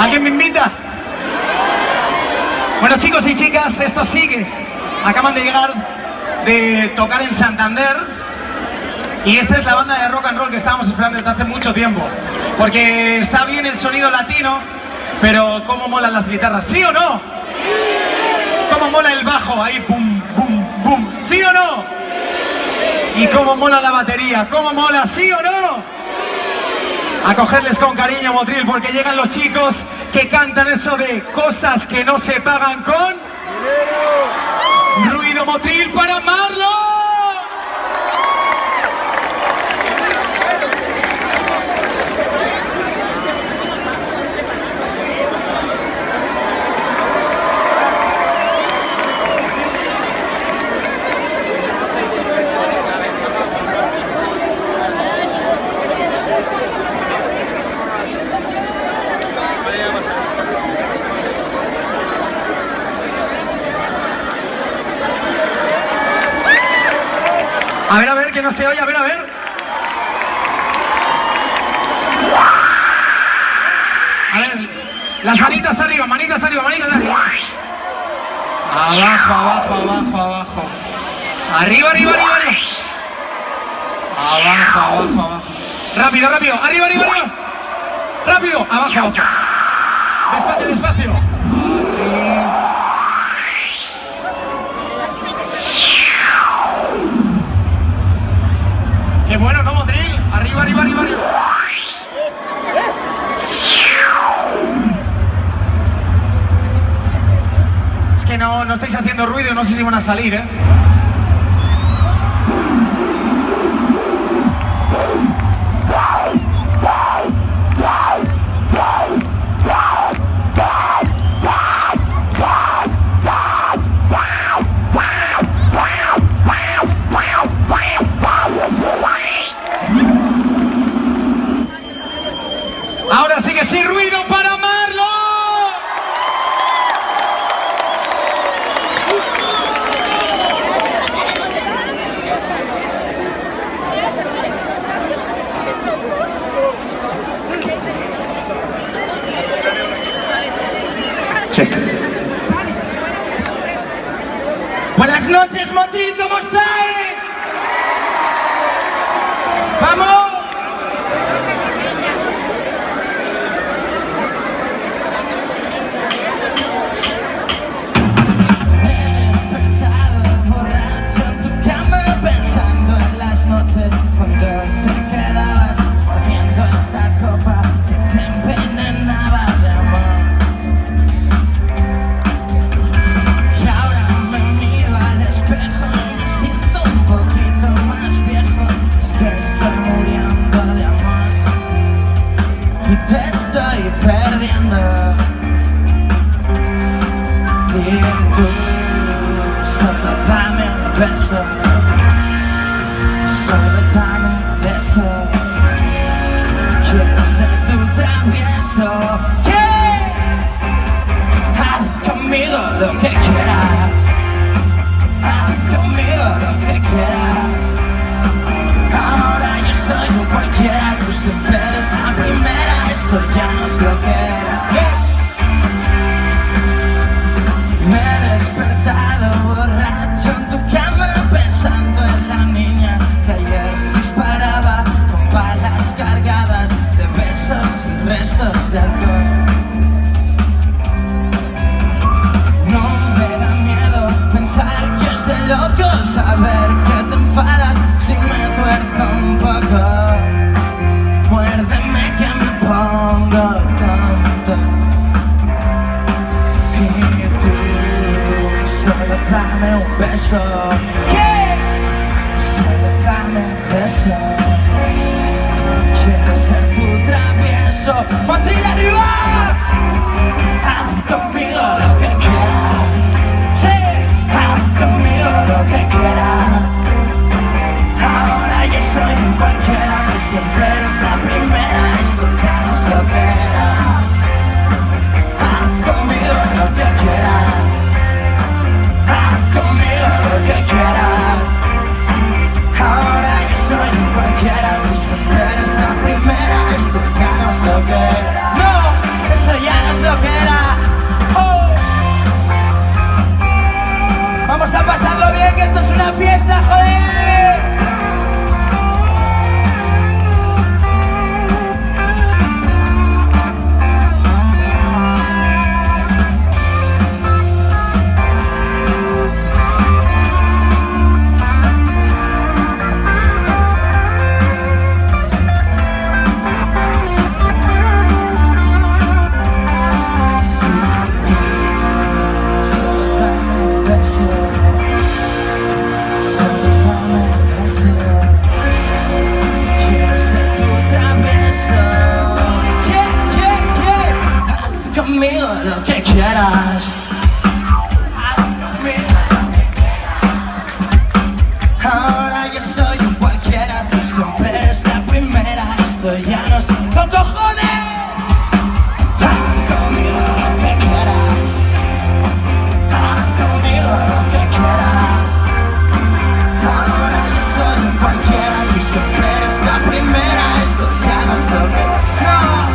¿Alguien me invita? Bueno, chicos y chicas, esto sigue. Acaban de llegar de tocar en Santander y esta es la banda de rock and roll que estábamos esperando desde hace mucho tiempo, porque está bien el sonido latino, pero cómo molan las guitarras, ¿sí o no? Cómo mola el bajo, ahí pum, pum, pum, ¿sí o no? Y cómo mola la batería, cómo mola, ¿sí o no? A cogerles con cariño, Motril, porque llegan los chicos que cantan eso de cosas que no se pagan con ruido, Motril, para amarlo. A ver, que no se oye, a ver. A ver, las manitas arriba, manitas arriba, manitas arriba. Abajo, abajo, abajo, abajo. Arriba, arriba, arriba, arriba. Abajo, abajo, abajo. Rápido, rápido, arriba, arriba, arriba. Rápido, abajo, abajo. Despacio, despacio. Arriba. ¡Qué bueno, ¿no, Motril? Arriba, arriba, arriba, arriba. Es que no estáis haciendo ruido, no sé si van a salir, ¿eh? Ahora sí que sin ruido para amarlo. Check. Buenas noches, Motril, ¿cómo estáis? ¡Vamos! Cuando te quedabas mordiendo esta copa que te envenenaba de amor. Y ahora me miro al espejo y me siento un poquito más viejo. Es que estoy muriendo de amor y te estoy perdiendo. Y tú solo dame un beso. Solo dame un beso. Quiero ser tu travieso. ¿Qué? Haz conmigo lo que quieras. Haz conmigo lo que quieras. Ahora yo soy un cualquiera. Tú siempre eres la primera. Esto ya no es lo que era. Me he despertado borracho en tu cama pensando en la niña que ayer disparaba con balas cargadas de besos y restos de alcohol. No me da miedo pensar que es de loco saber que te enfadas si me tuerzo un poco. Muérdeme que me pongo tonto. Y tú solo dame un beso. ¿Qué? Solo dame un beso. Quiero ser tu travieso. ¡Motril arriba! Haz conmigo lo que quieras. Sí, haz conmigo lo que quieras. Ahora yo soy un cualquiera. Tú siempre eres la primera. Esto ya no es lo que era. Haz conmigo lo que quieras. Haz conmigo lo que quieras. Ahora yo soy un cualquiera. Tú siempre eres la primera. Esto ya no es lo que era. No, conmigo lo que quieras. Haz conmigo lo que quieras. Ahora yo soy un cualquiera, tú siempre eres la primera. Esto ya no sé con cojones. Haz conmigo lo que quieras. Haz conmigo lo que quieras. Ahora yo soy un cualquiera, tú siempre eres la primera. Esto ya no sé lo que... No.